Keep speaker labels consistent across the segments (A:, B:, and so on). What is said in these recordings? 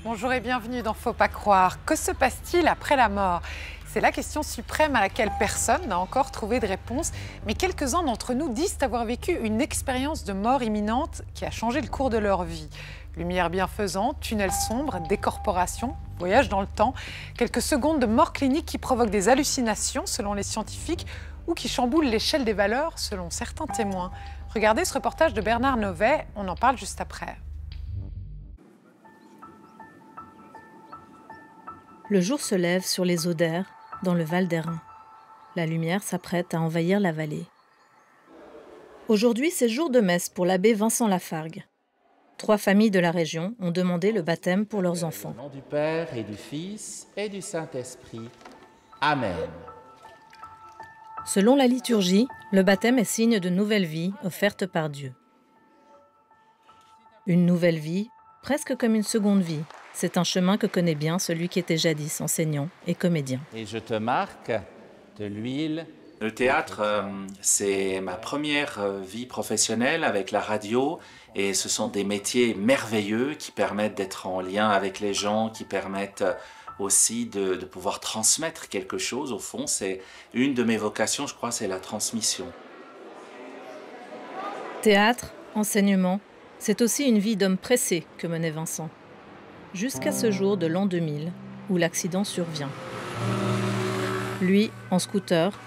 A: Bonjour et bienvenue dans Faut pas croire. Que se passe-t-il après la mort? C'est la question suprême à laquelle personne n'a encore trouvé de réponse, mais quelques-uns d'entre nous disent avoir vécu une expérience de mort imminente qui a changé le cours de leur vie. Lumière bienfaisante, tunnel sombre, décorporation, voyage dans le temps, quelques secondes de mort clinique qui provoquent des hallucinations selon les scientifiques ou qui chamboulent l'échelle des valeurs selon certains témoins. Regardez ce reportage de Bernard Novet, on en parle juste après.
B: Le jour se lève sur les eaux d'Air, dans le Val d'Airain. La lumière s'apprête à envahir la vallée. Aujourd'hui, c'est jour de messe pour l'abbé Vincent Lafargue. 3 familles de la région ont demandé le baptême pour leurs enfants.
C: Au nom du Père et du Fils et du Saint-Esprit. Amen.
B: Selon la liturgie, le baptême est signe de nouvelle vie offerte par Dieu. Une nouvelle vie, presque comme une seconde vie. C'est un chemin que connaît bien celui qui était jadis enseignant et comédien.
C: Et je te marque de l'huile.
D: Le théâtre, c'est ma première vie professionnelle avec la radio et ce sont des métiers merveilleux qui permettent d'être en lien avec les gens, qui permettent aussi de pouvoir transmettre quelque chose. Au fond, c'est une de mes vocations, je crois, c'est la transmission.
B: Théâtre, enseignement, c'est aussi une vie d'homme pressé que menait Vincent. Jusqu'à ce jour de l'an 2000, où l'accident survient. Lui, en scooter,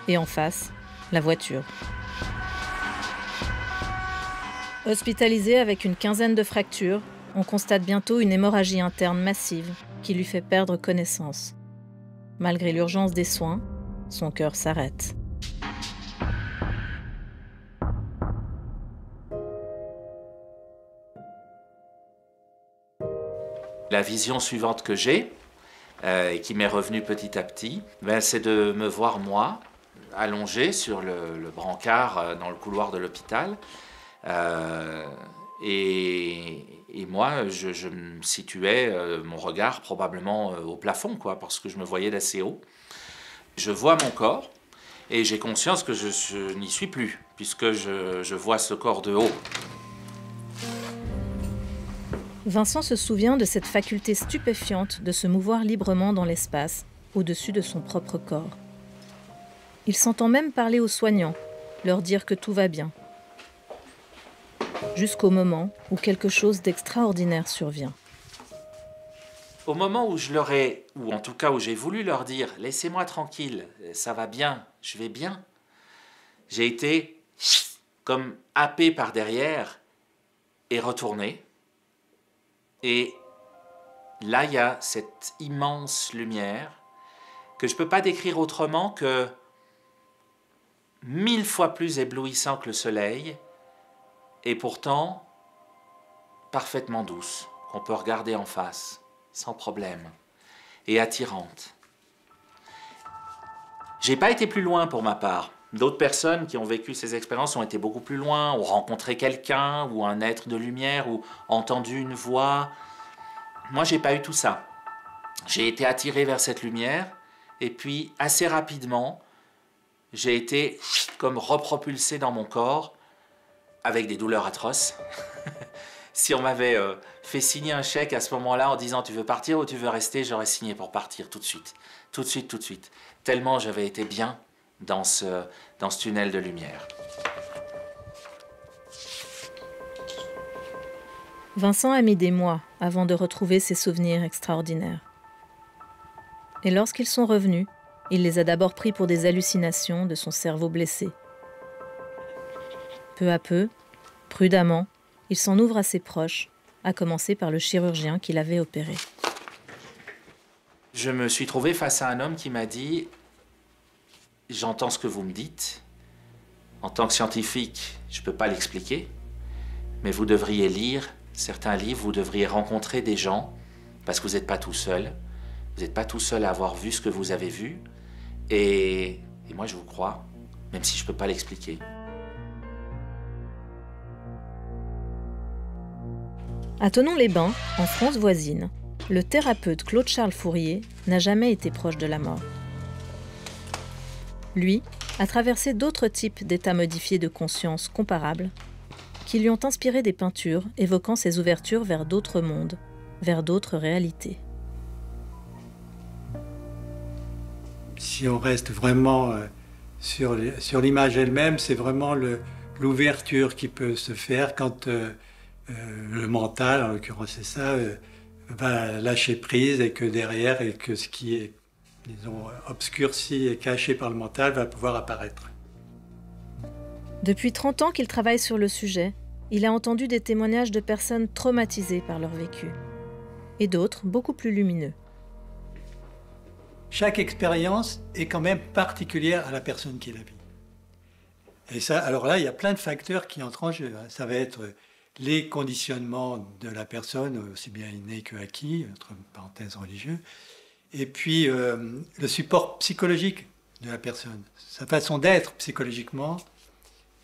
B: et en face, la voiture. Hospitalisé avec une quinzaine de fractures, on constate bientôt une hémorragie interne massive qui lui fait perdre connaissance. Malgré l'urgence des soins, son cœur s'arrête.
D: La vision suivante que j'ai, et qui m'est revenue petit à petit, c'est de me voir moi, allongé sur le brancard dans le couloir de l'hôpital. Et moi, je me situais, mon regard probablement au plafond, parce que je me voyais d'assez haut. Je vois mon corps et j'ai conscience que je n'y suis plus, puisque je vois ce corps de haut.
B: Vincent se souvient de cette faculté stupéfiante de se mouvoir librement dans l'espace, au-dessus de son propre corps. Il s'entend même parler aux soignants, leur dire que tout va bien. Jusqu'au moment où quelque chose d'extraordinaire survient.
D: Au moment où ou en tout cas où j'ai voulu leur dire « Laissez-moi tranquille, ça va bien, je vais bien », j'ai été comme happé par derrière et retourné. Et là, il y a cette immense lumière que je ne peux pas décrire autrement que 1000 fois plus éblouissant que le soleil et pourtant parfaitement douce, qu'on peut regarder en face, sans problème, et attirante. J'ai pas été plus loin pour ma part. D'autres personnes qui ont vécu ces expériences ont été beaucoup plus loin, ont rencontré quelqu'un, ou un être de lumière, ou entendu une voix. Moi, j'ai pas eu tout ça. J'ai été attiré vers cette lumière, et puis, assez rapidement, j'ai été comme repropulsé dans mon corps, avec des douleurs atroces. Si on m'avait fait signer un chèque à ce moment-là en disant « Tu veux partir ou tu veux rester ?» j'aurais signé pour partir tout de suite. Tout de suite, tout de suite. Tellement j'avais été bien dans ce tunnel de lumière.
B: Vincent a mis des mois avant de retrouver ses souvenirs extraordinaires. Et lorsqu'ils sont revenus, il les a d'abord pris pour des hallucinations de son cerveau blessé. Peu à peu, prudemment, il s'en ouvre à ses proches, à commencer par le chirurgien qui l'avait opéré.
D: Je me suis trouvé face à un homme qui m'a dit « J'entends ce que vous me dites. En tant que scientifique, je ne peux pas l'expliquer, mais vous devriez lire certains livres, vous devriez rencontrer des gens, parce que vous n'êtes pas tout seul. Vous n'êtes pas tout seul à avoir vu ce que vous avez vu. Et moi, je vous crois, même si je ne peux pas l'expliquer. »
B: À Thonon-les-Bains, en France voisine, le thérapeute Claude-Charles Fourier n'a jamais été proche de la mort. Lui a traversé d'autres types d'états modifiés de conscience comparables qui lui ont inspiré des peintures évoquant ses ouvertures vers d'autres mondes, vers d'autres réalités.
E: Si on reste vraiment sur l'image elle-même, c'est vraiment l'ouverture qui peut se faire quand le mental, en l'occurrence c'est ça, va lâcher prise et que derrière, et que ce qui est, disons, obscurci et caché par le mental va pouvoir apparaître.
B: Depuis 30 ans qu'il travaille sur le sujet, il a entendu des témoignages de personnes traumatisées par leur vécu, et d'autres beaucoup plus lumineux.
E: Chaque expérience est quand même particulière à la personne qui la vit. Et ça, alors là, il y a plein de facteurs qui entrent en jeu. Ça va être les conditionnements de la personne, aussi bien innés que acquis, entre parenthèses religieux, et puis le support psychologique de la personne, sa façon d'être psychologiquement,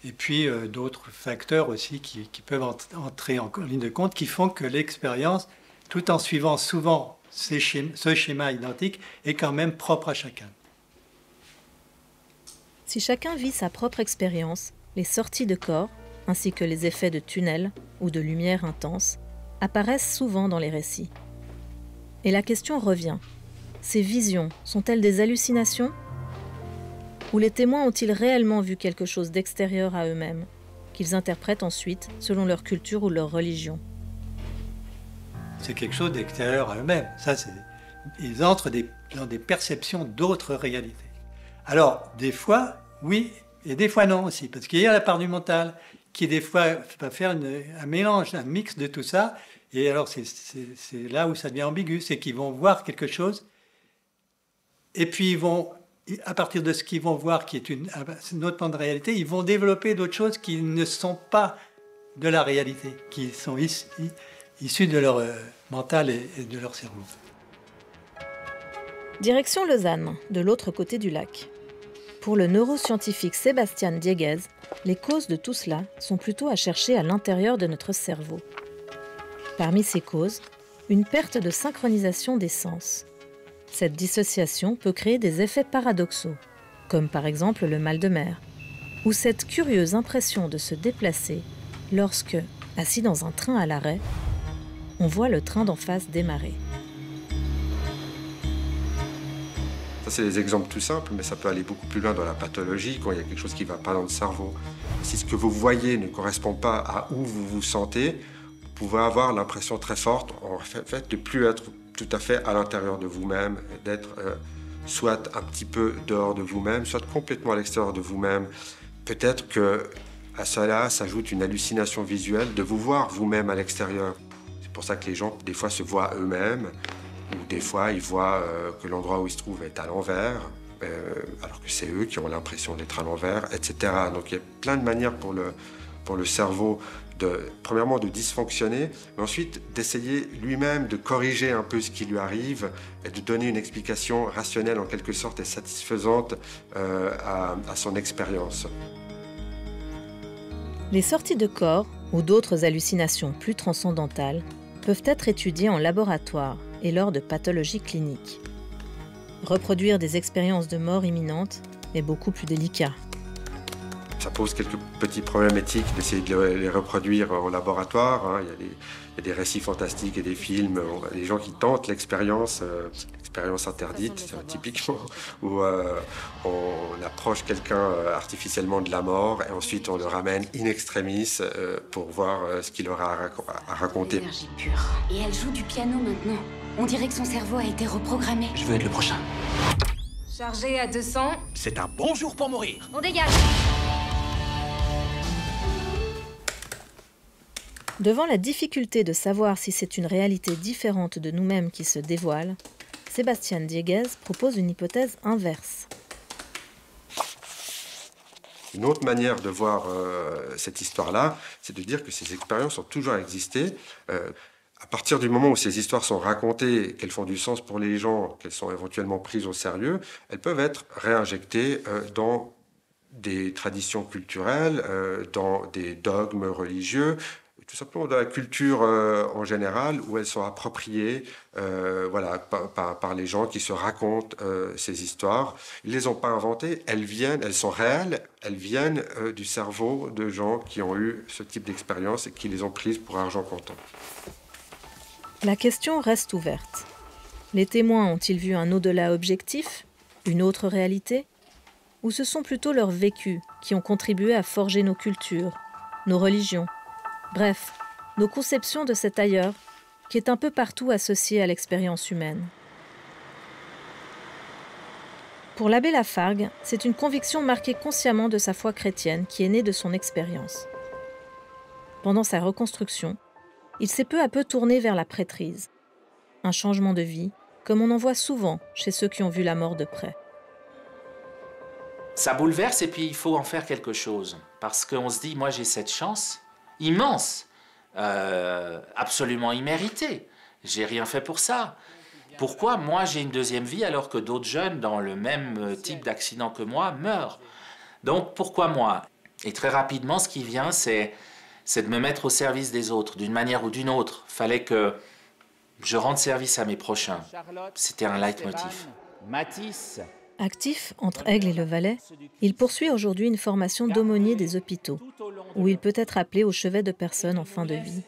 E: et puis d'autres facteurs aussi qui peuvent entrer en ligne de compte, qui font que l'expérience, tout en suivant souvent ce schéma identique, est quand même propre à chacun.
B: Si chacun vit sa propre expérience, les sorties de corps, ainsi que les effets de tunnel ou de lumière intense, apparaissent souvent dans les récits. Et la question revient, ces visions sont-elles des hallucinations ? Ou les témoins ont-ils réellement vu quelque chose d'extérieur à eux-mêmes, qu'ils interprètent ensuite selon leur culture ou leur religion ?
E: C'est quelque chose d'extérieur à eux-mêmes. Ils entrent dans des perceptions d'autres réalités. Alors, des fois, oui, et des fois non aussi, parce qu'il y a la part du mental qui, des fois, va faire un mélange, un mix de tout ça. Et alors, c'est là où ça devient ambigu, c'est qu'ils vont voir quelque chose, et puis ils vont, à partir de ce qu'ils vont voir, qui est un autre plan de réalité, ils vont développer d'autres choses qui ne sont pas de la réalité, qui sont issus de leur mental et de leur cerveau.
B: Direction Lausanne, de l'autre côté du lac. Pour le neuroscientifique Sebastian Dieguez, les causes de tout cela sont plutôt à chercher à l'intérieur de notre cerveau. Parmi ces causes, une perte de synchronisation des sens. Cette dissociation peut créer des effets paradoxaux, comme par exemple le mal de mer, ou cette curieuse impression de se déplacer lorsque, assis dans un train à l'arrêt, on voit le train d'en face démarrer.
F: Ça, c'est des exemples tout simples, mais ça peut aller beaucoup plus loin dans la pathologie, quand il y a quelque chose qui ne va pas dans le cerveau. Si ce que vous voyez ne correspond pas à où vous vous sentez, vous pouvez avoir l'impression très forte, en fait, de ne plus être tout à fait à l'intérieur de vous-même, d'être soit un petit peu dehors de vous-même, soit complètement à l'extérieur de vous-même. Peut-être qu'à cela s'ajoute une hallucination visuelle de vous voir vous-même à l'extérieur. C'est pour ça que les gens, des fois, se voient eux-mêmes, ou des fois, ils voient que l'endroit où ils se trouvent est à l'envers, alors que c'est eux qui ont l'impression d'être à l'envers, etc. Donc il y a plein de manières pour le cerveau, premièrement de dysfonctionner, mais ensuite d'essayer lui-même de corriger un peu ce qui lui arrive et de donner une explication rationnelle en quelque sorte et satisfaisante à son expérience.
B: Les sorties de corps ou d'autres hallucinations plus transcendantales peuvent être étudiées en laboratoire et lors de pathologies cliniques. Reproduire des expériences de mort imminente est beaucoup plus délicat.
F: Ça pose quelques petits problèmes éthiques d'essayer de les reproduire en laboratoire. Hein. Il y a des récits fantastiques et des films, des gens qui tentent l'expérience interdite, typiquement, où on approche quelqu'un artificiellement de la mort et ensuite on le ramène in extremis pour voir ce qu'il aura à raconter.
G: Énergie pure. Et elle joue du piano maintenant. On dirait que son cerveau a été reprogrammé.
H: Je veux être le prochain.
G: Chargé à 200.
H: C'est un bon jour pour mourir.
G: On dégage.
B: Devant la difficulté de savoir si c'est une réalité différente de nous-mêmes qui se dévoile, Sebastian Dieguez propose une hypothèse inverse.
F: Une autre manière de voir cette histoire-là, c'est de dire que ces expériences ont toujours existé. À partir du moment où ces histoires sont racontées, qu'elles font du sens pour les gens, qu'elles sont éventuellement prises au sérieux, elles peuvent être réinjectées dans des traditions culturelles, dans des dogmes religieux, tout simplement dans la culture en général, où elles sont appropriées par les gens qui se racontent ces histoires. Ils ne les ont pas inventées, elles sont réelles, elles viennent du cerveau de gens qui ont eu ce type d'expérience et qui les ont prises pour argent comptant.
B: La question reste ouverte. Les témoins ont-ils vu un au-delà objectif, une autre réalité ? Ou ce sont plutôt leurs vécus qui ont contribué à forger nos cultures, nos religions, bref, nos conceptions de cet ailleurs qui est un peu partout associé à l'expérience humaine. Pour l'abbé Lafargue, c'est une conviction marquée consciemment de sa foi chrétienne qui est née de son expérience. Pendant sa reconstruction, il s'est peu à peu tourné vers la prêtrise. Un changement de vie, comme on en voit souvent chez ceux qui ont vu la mort de près.
D: Ça bouleverse et puis il faut en faire quelque chose. Parce qu'on se dit, moi j'ai cette chance immense, absolument imméritée. J'ai rien fait pour ça. Pourquoi moi j'ai une deuxième vie alors que d'autres jeunes dans le même type d'accident que moi meurent? Donc pourquoi moi? Et très rapidement ce qui vient c'est de me mettre au service des autres d'une manière ou d'une autre. Fallait que je rende service à mes prochains. C'était un leitmotiv.
C: Matisse.
B: Actif entre Aigle et le Valais, il poursuit aujourd'hui une formation d'aumônier des hôpitaux, où il peut être appelé au chevet de personnes en fin de vie.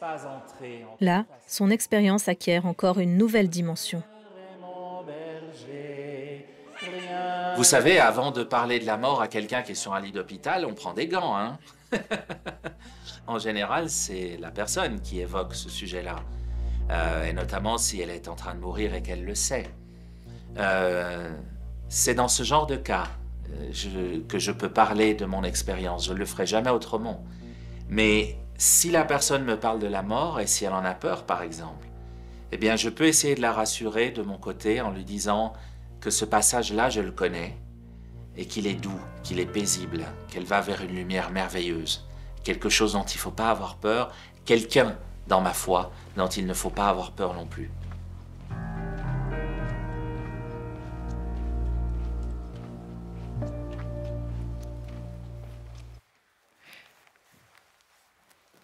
B: Là, son expérience acquiert encore une nouvelle dimension.
D: Vous savez, avant de parler de la mort à quelqu'un qui est sur un lit d'hôpital, on prend des gants, hein. En général, c'est la personne qui évoque ce sujet-là. Et notamment si elle est en train de mourir et qu'elle le sait. C'est dans ce genre de cas que je peux parler de mon expérience. Je ne le ferai jamais autrement. Mais si la personne me parle de la mort, et si elle en a peur, par exemple, eh bien, je peux essayer de la rassurer de mon côté en lui disant que ce passage-là, je le connais, et qu'il est doux, qu'il est paisible, qu'elle va vers une lumière merveilleuse, quelque chose dont il ne faut pas avoir peur, quelqu'un dans ma foi dont il ne faut pas avoir peur non plus.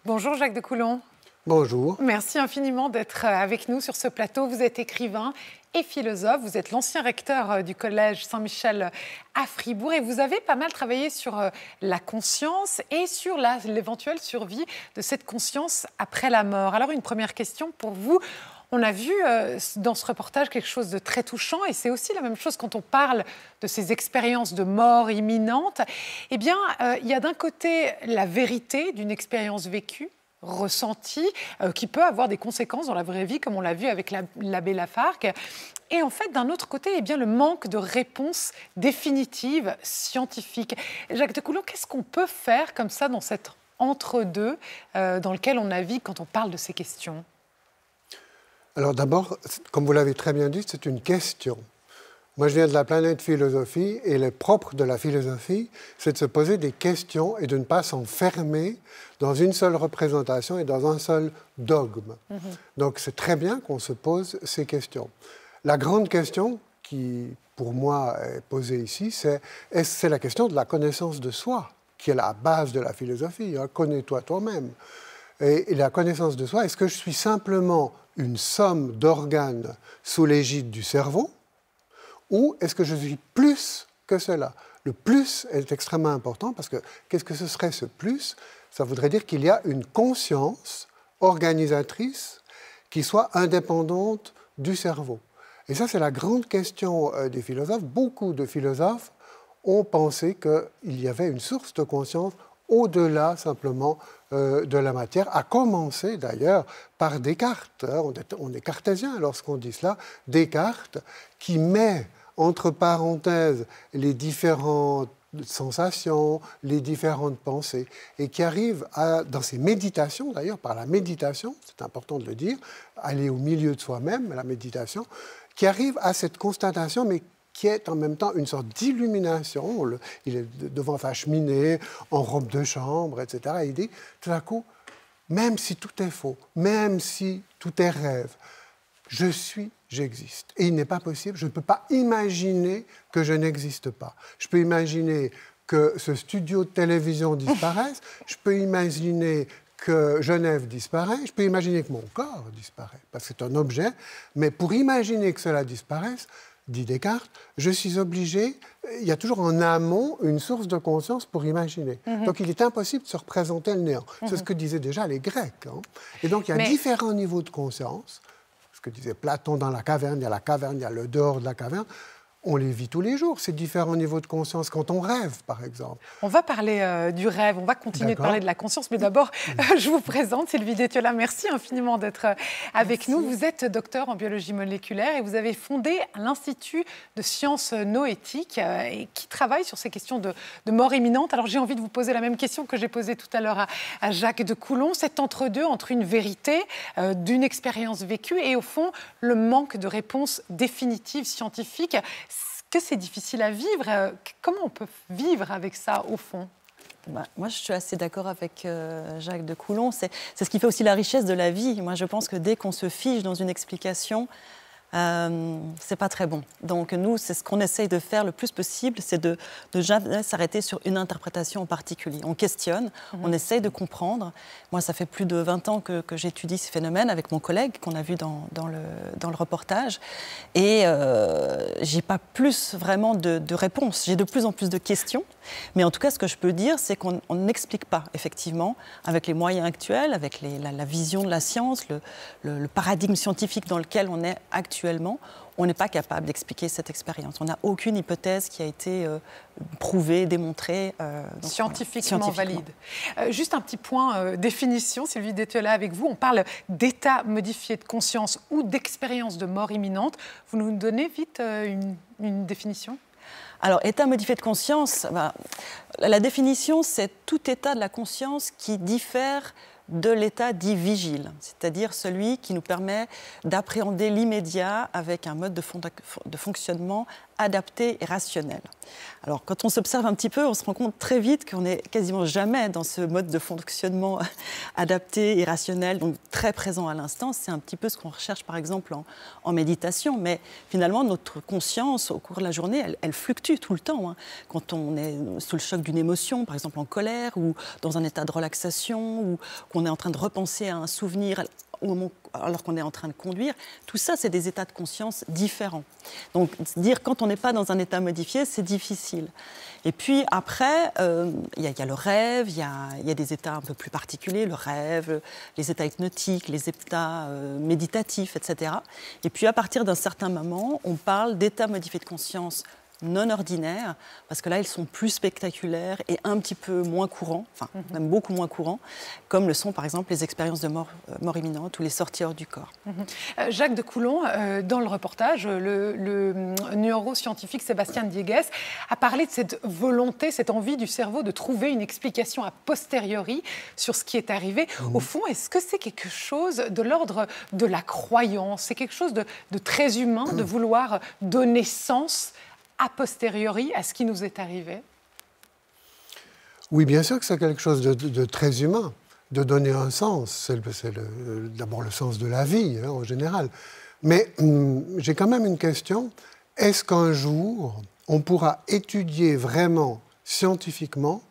A: Bonjour Jacques de Coulon.
I: Bonjour.
A: Merci infiniment d'être avec nous sur ce plateau. Vous êtes écrivain et philosophe. Vous êtes l'ancien recteur du collège Saint-Michel à Fribourg et vous avez pas mal travaillé sur la conscience et sur l'éventuelle survie de cette conscience après la mort. Alors une première question pour vous. On a vu dans ce reportage quelque chose de très touchant et c'est aussi la même chose quand on parle de ces expériences de mort imminente. Eh bien, il y a d'un côté la vérité d'une expérience vécue, ressentie, qui peut avoir des conséquences dans la vraie vie, comme on l'a vu avec l'abbé Lafargue. Et en fait, d'un autre côté, eh bien, le manque de réponses définitives, scientifiques. Jacques de Coulon, qu'est-ce qu'on peut faire comme ça dans cet entre-deux dans lequel on navigue quand on parle de ces questions ?
I: Alors d'abord, comme vous l'avez très bien dit, c'est une question. Moi, je viens de la planète philosophie et le propre de la philosophie, c'est de se poser des questions et de ne pas s'enfermer dans une seule représentation et dans un seul dogme. Donc c'est très bien qu'on se pose ces questions. La grande question qui, pour moi, est posée ici, c'est la question de la connaissance de soi, qui est la base de la philosophie. Hein. Connais-toi toi-même. Et la connaissance de soi, est-ce que je suis simplement une somme d'organes sous l'égide du cerveau ou est-ce que je suis plus que cela? Le plus est extrêmement important parce que qu'est-ce que ce serait ce plus? Ça voudrait dire qu'il y a une conscience organisatrice qui soit indépendante du cerveau. Et ça, c'est la grande question des philosophes. Beaucoup de philosophes ont pensé qu'il y avait une source de conscience au-delà simplement de la matière, à commencer d'ailleurs par Descartes. On est cartésien lorsqu'on dit cela. Descartes qui met entre parenthèses les différentes sensations, les différentes pensées, et qui arrive dans ses méditations, d'ailleurs par la méditation, c'est important de le dire, aller au milieu de soi-même, la méditation, qui arrive à cette constatation, mais qui est en même temps une sorte d'illumination. Il est devant sa cheminée, en robe de chambre, etc. Et il dit, tout à coup, même si tout est faux, même si tout est rêve, je suis, j'existe. Et il n'est pas possible, je ne peux pas imaginer que je n'existe pas. Je peux imaginer que ce studio de télévision disparaisse, je peux imaginer que Genève disparaît, je peux imaginer que mon corps disparaît, parce que c'est un objet, mais pour imaginer que cela disparaisse, dit Descartes, je suis obligé, il y a toujours en amont une source de conscience pour imaginer. Donc il est impossible de se représenter le néant. C'est ce que disaient déjà les Grecs. Hein. Et donc il y a différents niveaux de conscience, que disait Platon dans la caverne, il y a le dehors de la caverne. On les vit tous les jours, ces différents niveaux de conscience, quand on rêve, par exemple.
A: On va parler du rêve, on va continuer de parler de la conscience, mais d'abord, je vous présente Sylvie Détiola. Merci infiniment d'être avec nous. Vous êtes docteur en biologie moléculaire et vous avez fondé l'Institut de sciences noétiques qui travaille sur ces questions de mort imminente. Alors, j'ai envie de vous poser la même question que j'ai posée tout à l'heure à Jacques de Coulon. C'est entre-deux, entre une vérité d'une expérience vécue et, au fond, le manque de réponse définitive scientifique. Que c'est difficile à vivre. Comment on peut vivre avec ça, au fond ?
J: Moi, je suis assez d'accord avec Jacques de Coulon. C'est ce qui fait aussi la richesse de la vie. Moi, je pense que dès qu'on se fige dans une explication, c'est pas très bon. Donc nous, c'est ce qu'on essaye de faire le plus possible, c'est de jamais s'arrêter sur une interprétation en particulier. On questionne, on essaye de comprendre. Moi, ça fait plus de 20 ans que j'étudie ces phénomènes avec mon collègue qu'on a vu dans le reportage. Et j'ai pas plus vraiment de réponses. J'ai de plus en plus de questions. Mais en tout cas, ce que je peux dire, c'est qu'on n'explique pas, effectivement, avec les moyens actuels, avec la vision de la science, le paradigme scientifique dans lequel on est actuellement, on n'est pas capable d'expliquer cette expérience. On n'a aucune hypothèse qui a été prouvée, démontrée.
A: Scientifiquement valide. Juste un petit point définition, Sylvie Détiola, avec vous. On parle d'état modifié de conscience ou d'expérience de mort imminente. Vous nous donnez vite une définition ?
J: Alors, état modifié de conscience, la définition, c'est tout état de la conscience qui diffère de l'état dit vigile, c'est-à-dire celui qui nous permet d'appréhender l'immédiat avec un mode de fonctionnement adapté et rationnel. Alors, quand on s'observe un petit peu, on se rend compte très vite qu'on n'est quasiment jamais dans ce mode de fonctionnement adapté et rationnel, donc très présent à l'instant. C'est un petit peu ce qu'on recherche, par exemple, en méditation. Mais finalement, notre conscience, au cours de la journée, elle fluctue tout le temps. Hein. Quand on est sous le choc d'une émotion, par exemple en colère, ou dans un état de relaxation, ou qu'on est en train de repenser à un souvenir alors qu'on est en train de conduire, tout ça, c'est des états de conscience différents. Donc, dire quand on n'est pas dans un état modifié, c'est difficile. Et puis après, il y a le rêve, il y a des états un peu plus particuliers, le rêve, les états hypnotiques, les états méditatifs, etc. Et puis à partir d'un certain moment, on parle d'états modifiés de conscience non ordinaires, parce que là, ils sont plus spectaculaires et un petit peu moins courants, enfin, même beaucoup moins courants, comme le sont, par exemple, les expériences de mort imminente ou les sorties hors du corps.
A: Jacques de Coulon, dans le reportage, le neuroscientifique Sébastien Diegues a parlé de cette volonté, cette envie du cerveau de trouver une explication a posteriori sur ce qui est arrivé. Au fond, est-ce que c'est quelque chose de l'ordre de la croyance ? C'est quelque chose de très humain de vouloir donner sens a posteriori à ce qui nous est arrivé ?
I: Oui, bien sûr que c'est quelque chose de très humain, de donner un sens. C'est d'abord le sens de la vie, en général. Mais j'ai quand même une question. Est-ce qu'un jour, on pourra étudier vraiment, scientifiquement,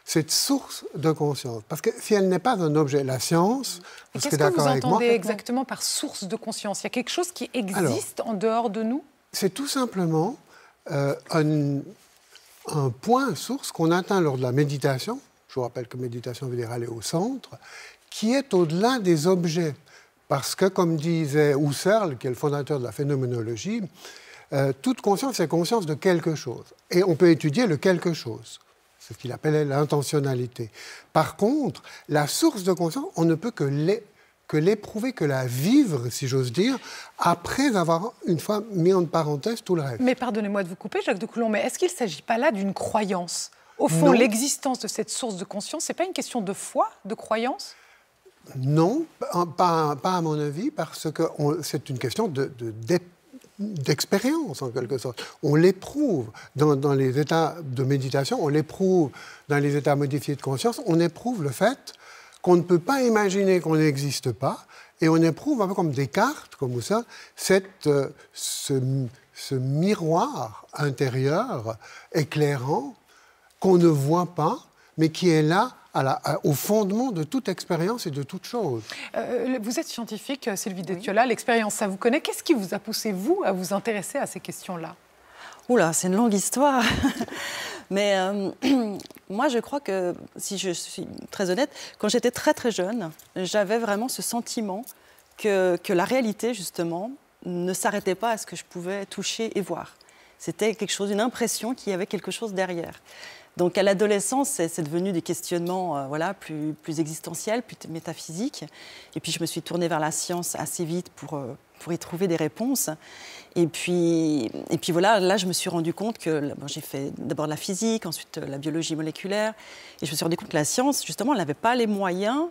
I: cette source de conscience? Parce que si elle n'est pas un objet, la science...
A: Qu'est-ce que vous entendez exactement par source de conscience ? Il y a quelque chose qui existe en dehors de nous ?
I: C'est tout simplement... un point source qu'on atteint lors de la méditation, je vous rappelle que méditation veut dire aller au centre, qui est au-delà des objets. Parce que, comme disait Husserl, qui est le fondateur de la phénoménologie, toute conscience est conscience de quelque chose. Et on peut étudier le quelque chose. C'est ce qu'il appelait l'intentionnalité. Par contre, la source de conscience, on ne peut que l'éprouver, que la vivre, si j'ose dire, après avoir, une fois, mis en parenthèse tout le reste.
A: Mais pardonnez-moi de vous couper, Jacques de Coulon, mais est-ce qu'il ne s'agit pas là d'une croyance ? Au fond, l'existence de cette source de conscience, ce n'est pas une question de foi, de croyance ?
I: Non, pas à mon avis, parce que c'est une question d'expérience, en quelque sorte. On l'éprouve dans les états de méditation, on l'éprouve dans les états modifiés de conscience, on éprouve le fait qu'on ne peut pas imaginer qu'on n'existe pas, et on éprouve un peu comme Descartes, comme ça, ce miroir intérieur éclairant qu'on ne voit pas, mais qui est là au fondement de toute expérience et de toute chose.
A: Vous êtes scientifique, Sylvie Détiola, l'expérience, ça vous connaît. Qu'est-ce qui vous a poussé, vous, à vous intéresser à ces questions-là ?
J: Oula, c'est une longue histoire. Mais moi, je crois que, si je suis très honnête, quand j'étais très très jeune, j'avais vraiment ce sentiment que la réalité, justement, ne s'arrêtait pas à ce que je pouvais toucher et voir. C'était quelque chose, une impression qu'il y avait quelque chose derrière. Donc à l'adolescence, c'est devenu des questionnements voilà, plus existentiels, plus métaphysiques. Et puis je me suis tournée vers la science assez vite pour y trouver des réponses. Et puis voilà, là je me suis rendu compte que j'ai fait d'abord la physique, ensuite la biologie moléculaire. Et je me suis rendu compte que la science, justement, elle n'avait pas les moyens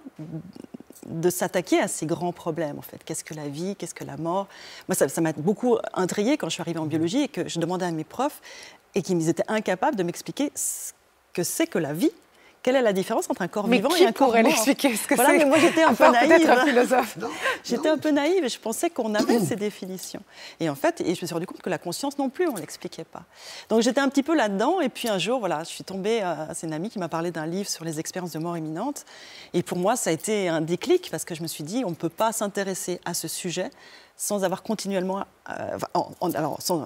J: de s'attaquer à ces grands problèmes, en fait. Qu'est-ce que la vie, qu'est-ce que la mort? Moi, ça m'a beaucoup intriguée quand je suis arrivée en biologie et que je demandais à mes profs et qu'ils étaient incapables de m'expliquer ce que c'est que la vie. Quelle est la différence entre un corps vivant et un corps mort?
A: Mais qui pourrait l'expliquer ce que
J: voilà,
A: c'est?
J: Mais moi, j'étais un peu naïve.
A: Un philosophe.
J: J'étais un peu naïve et je pensais qu'on avait ces définitions. Et en fait, je me suis rendu compte que la conscience non plus, on ne l'expliquait pas. Donc j'étais un petit peu là-dedans. Et puis un jour, voilà, je suis tombée, c'est une amie qui m'a parlé d'un livre sur les expériences de mort imminente. Et pour moi, ça a été un déclic parce que je me suis dit, on ne peut pas s'intéresser à ce sujet sans avoir continuellement,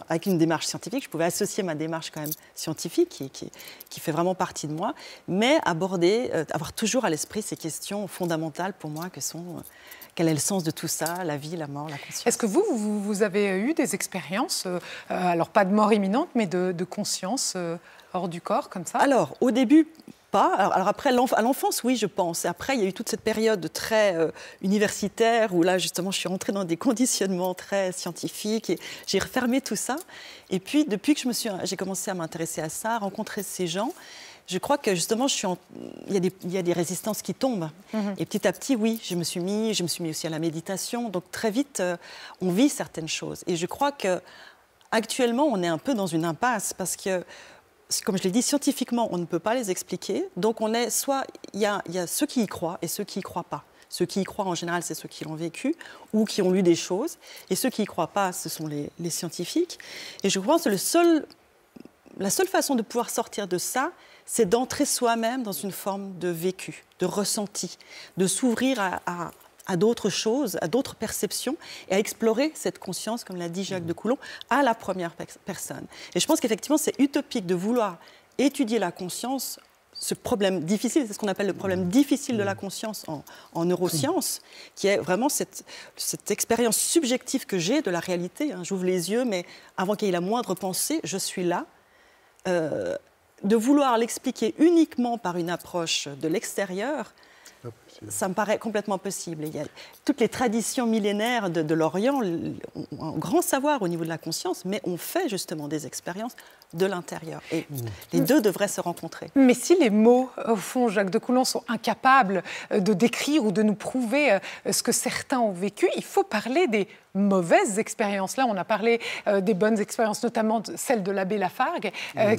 J: avec une démarche scientifique. Je pouvais associer ma démarche quand même scientifique, qui fait vraiment partie de moi, mais avoir toujours à l'esprit ces questions fondamentales pour moi que sont quel est le sens de tout ça, la vie, la mort, la conscience.
A: Est-ce que vous avez eu des expériences, alors pas de mort imminente, mais de conscience hors du corps, comme ça?
J: Alors, au début, pas. Alors après, à l'enfance, oui, je pense. Et après, il y a eu toute cette période très universitaire où là, justement, je suis rentrée dans des conditionnements très scientifiques et j'ai refermé tout ça. Et puis, depuis que j'ai commencé à m'intéresser à ça, à rencontrer ces gens, je crois que justement, il y a des résistances qui tombent. Et petit à petit, oui, je me suis mis aussi à la méditation. Donc très vite, on vit certaines choses. Et je crois qu'actuellement, on est un peu dans une impasse parce que, comme je l'ai dit, scientifiquement, on ne peut pas les expliquer. Donc il y a ceux qui y croient et ceux qui n'y croient pas. Ceux qui y croient, en général, c'est ceux qui l'ont vécu ou qui ont lu des choses. Et ceux qui n'y croient pas, ce sont les scientifiques. Et je pense que la seule façon de pouvoir sortir de ça, c'est d'entrer soi-même dans une forme de vécu, de ressenti, de s'ouvrir à d'autres choses, à d'autres perceptions et à explorer cette conscience, comme l'a dit Jacques de Coulomb, à la première personne. Et je pense qu'effectivement, c'est utopique de vouloir étudier la conscience, ce problème difficile, c'est ce qu'on appelle le problème difficile de la conscience en neurosciences, qui est vraiment cette expérience subjective que j'ai de la réalité. J'ouvre les yeux, mais avant qu'il y ait la moindre pensée, je suis là. De vouloir l'expliquer uniquement par une approche de l'extérieur, ça me paraît complètement possible. Il y a toutes les traditions millénaires de l'Orient ont un grand savoir au niveau de la conscience, mais on fait justement des expériences de l'intérieur. Et les deux devraient se rencontrer.
A: Mais si les mots, au fond, Jacques de Coulomb, sont incapables de décrire ou de nous prouver ce que certains ont vécu, il faut parler des mauvaises expériences. Là, on a parlé des bonnes expériences, notamment celle de l'abbé Lafargue,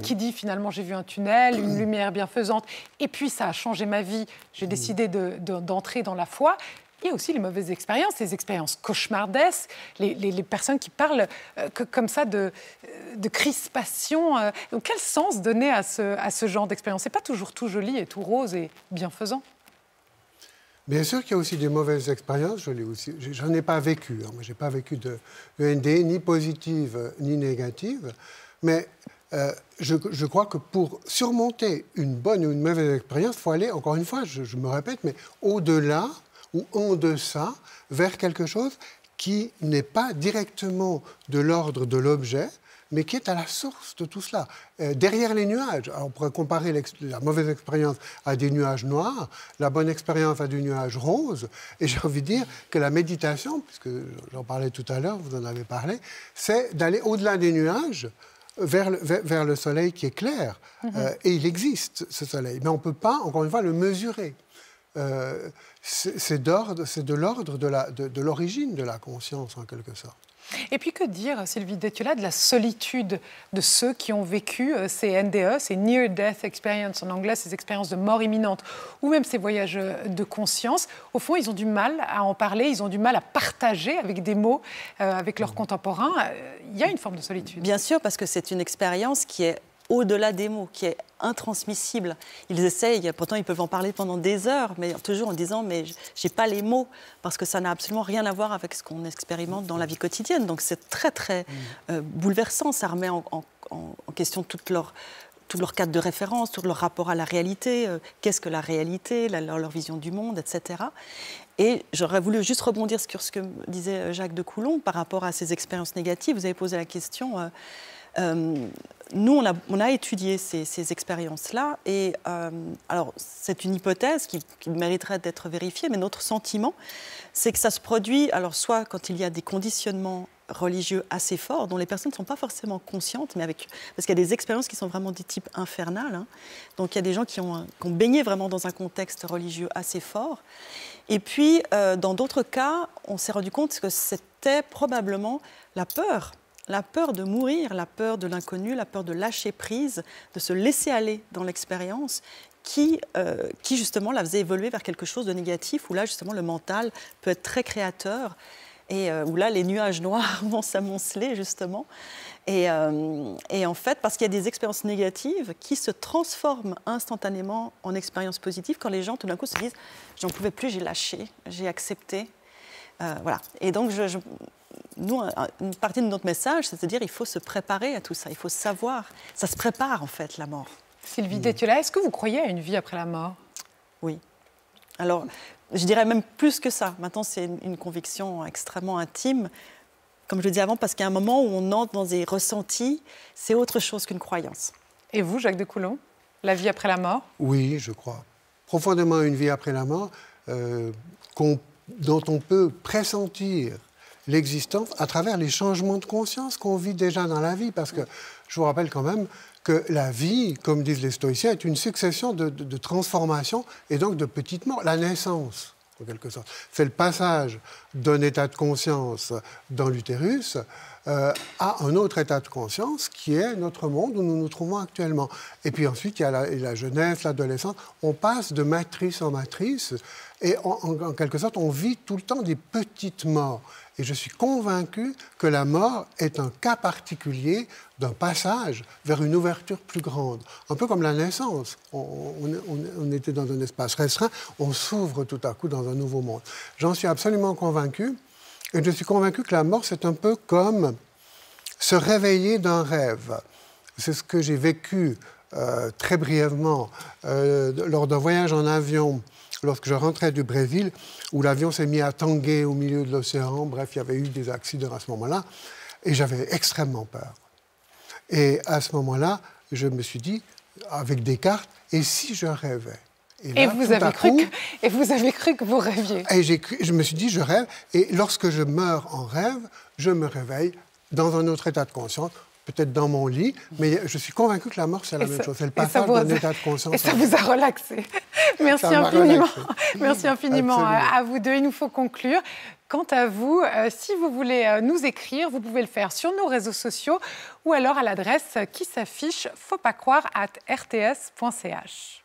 A: qui dit finalement j'ai vu un tunnel, une lumière bienfaisante, et puis ça a changé ma vie, j'ai décidé d'entrer dans la foi. Il y a aussi les mauvaises expériences, les expériences cauchemardesques, les personnes qui parlent comme ça de crispation. Donc quel sens donner à ce genre d'expérience? C'est pas toujours tout joli et tout rose et bienfaisant.
I: Bien sûr qu'il y a aussi des mauvaises expériences, j'en ai pas vécu. Moi, je n'ai pas vécu de END, ni positive ni négative, mais je crois que pour surmonter une bonne ou une mauvaise expérience, il faut aller, encore une fois, je me répète, mais au-delà ou en deçà, vers quelque chose qui n'est pas directement de l'ordre de l'objet, mais qui est à la source de tout cela. Derrière les nuages, alors on pourrait comparer la mauvaise expérience à des nuages noirs, la bonne expérience à des nuages roses, et j'ai envie de dire que la méditation, puisque j'en parlais tout à l'heure, vous en avez parlé, c'est d'aller au-delà des nuages, vers le soleil qui est clair. Et il existe, ce soleil, mais on ne peut pas, encore une fois, le mesurer. C'est de l'ordre de l'origine de la conscience, en quelque sorte.
A: Et puis que dire, Sylvie Détiollat, de la solitude de ceux qui ont vécu ces NDE, ces Near Death Experience en anglais, ces expériences de mort imminente, ou même ces voyages de conscience. Au fond, ils ont du mal à en parler, ils ont du mal à partager avec des mots, avec leurs contemporains. Il y a une forme de solitude.
J: Bien sûr, parce que c'est une expérience qui est au-delà des mots, qui est intransmissible. Ils essayent, pourtant ils peuvent en parler pendant des heures, mais toujours en disant « mais j'ai pas les mots », parce que ça n'a absolument rien à voir avec ce qu'on expérimente dans la vie quotidienne. Donc c'est très, très bouleversant, ça remet en question toute tout leur cadre de référence, tout leur rapport à la réalité, qu'est-ce que la réalité, leur vision du monde, etc. Et j'aurais voulu juste rebondir sur ce que disait Jacques de Coulomb par rapport à ces expériences négatives. Vous avez posé la question. Nous, on a étudié ces expériences-là. Et alors, c'est une hypothèse qui mériterait d'être vérifiée, mais notre sentiment, c'est que ça se produit, alors soit quand il y a des conditionnements religieux assez forts, dont les personnes ne sont pas forcément conscientes, mais parce qu'il y a des expériences qui sont vraiment du type infernal. Hein. Donc il y a des gens qui ont baigné vraiment dans un contexte religieux assez fort. Et puis, dans d'autres cas, on s'est rendu compte que c'était probablement la peur de mourir, la peur de l'inconnu, la peur de lâcher prise, de se laisser aller dans l'expérience, qui justement la faisait évoluer vers quelque chose de négatif, où là, justement, le mental peut être très créateur, et où là, les nuages noirs vont s'amonceler, justement. Et en fait, parce qu'il y a des expériences négatives qui se transforment instantanément en expériences positives, quand les gens, tout d'un coup, se disent « j'en pouvais plus, j'ai lâché, j'ai accepté ». Voilà. Et donc, nous, une partie de notre message, c'est-à-dire il faut se préparer à tout ça, il faut savoir, ça se prépare en fait, la mort.
A: Sylvie Détiola, est-ce que vous croyez à une vie après la mort?
J: Oui. Alors, je dirais même plus que ça. Maintenant, c'est une conviction extrêmement intime, comme je le disais avant, parce qu'il y a un moment où on entre dans des ressentis, c'est autre chose qu'une croyance.
A: Et vous, Jacques de Coulomb, la vie après la mort?
I: Oui, je crois profondément à une vie après la mort, dont on peut pressentir l'existence à travers les changements de conscience qu'on vit déjà dans la vie. Parce que je vous rappelle quand même que la vie, comme disent les stoïciens, est une succession de transformations et donc de petites morts. La naissance, en quelque sorte, c'est le passage d'un état de conscience dans l'utérus à un autre état de conscience qui est notre monde où nous nous trouvons actuellement. Et puis ensuite, il y a la jeunesse, l'adolescence. On passe de matrice en matrice et en quelque sorte, on vit tout le temps des petites morts. Et je suis convaincu que la mort est un cas particulier d'un passage vers une ouverture plus grande. Un peu comme la naissance. On était dans un espace restreint, on s'ouvre tout à coup dans un nouveau monde. J'en suis absolument convaincu. Et je suis convaincu que la mort, c'est un peu comme se réveiller d'un rêve. C'est ce que j'ai vécu très brièvement lors d'un voyage en avion lorsque je rentrais du Brésil, où l'avion s'est mis à tanguer au milieu de l'océan. Bref, il y avait eu des accidents à ce moment-là, et j'avais extrêmement peur. Et à ce moment-là, je me suis dit, avec Descartes, et si je rêvais?
A: Et vous avez cru que vous rêviez?
I: Et je me suis dit, je rêve, et lorsque je meurs en rêve, je me réveille dans un autre état de conscience, peut-être dans mon lit, mais je suis convaincu que la mort, c'est la même chose. C'est le passage d'un état de conscience.
A: Et ça vous a relaxé. Merci infiniment. Merci infiniment à vous deux. Il nous faut conclure. Quant à vous, si vous voulez nous écrire, vous pouvez le faire sur nos réseaux sociaux ou alors à l'adresse qui s'affiche fautpascroire@rts.ch.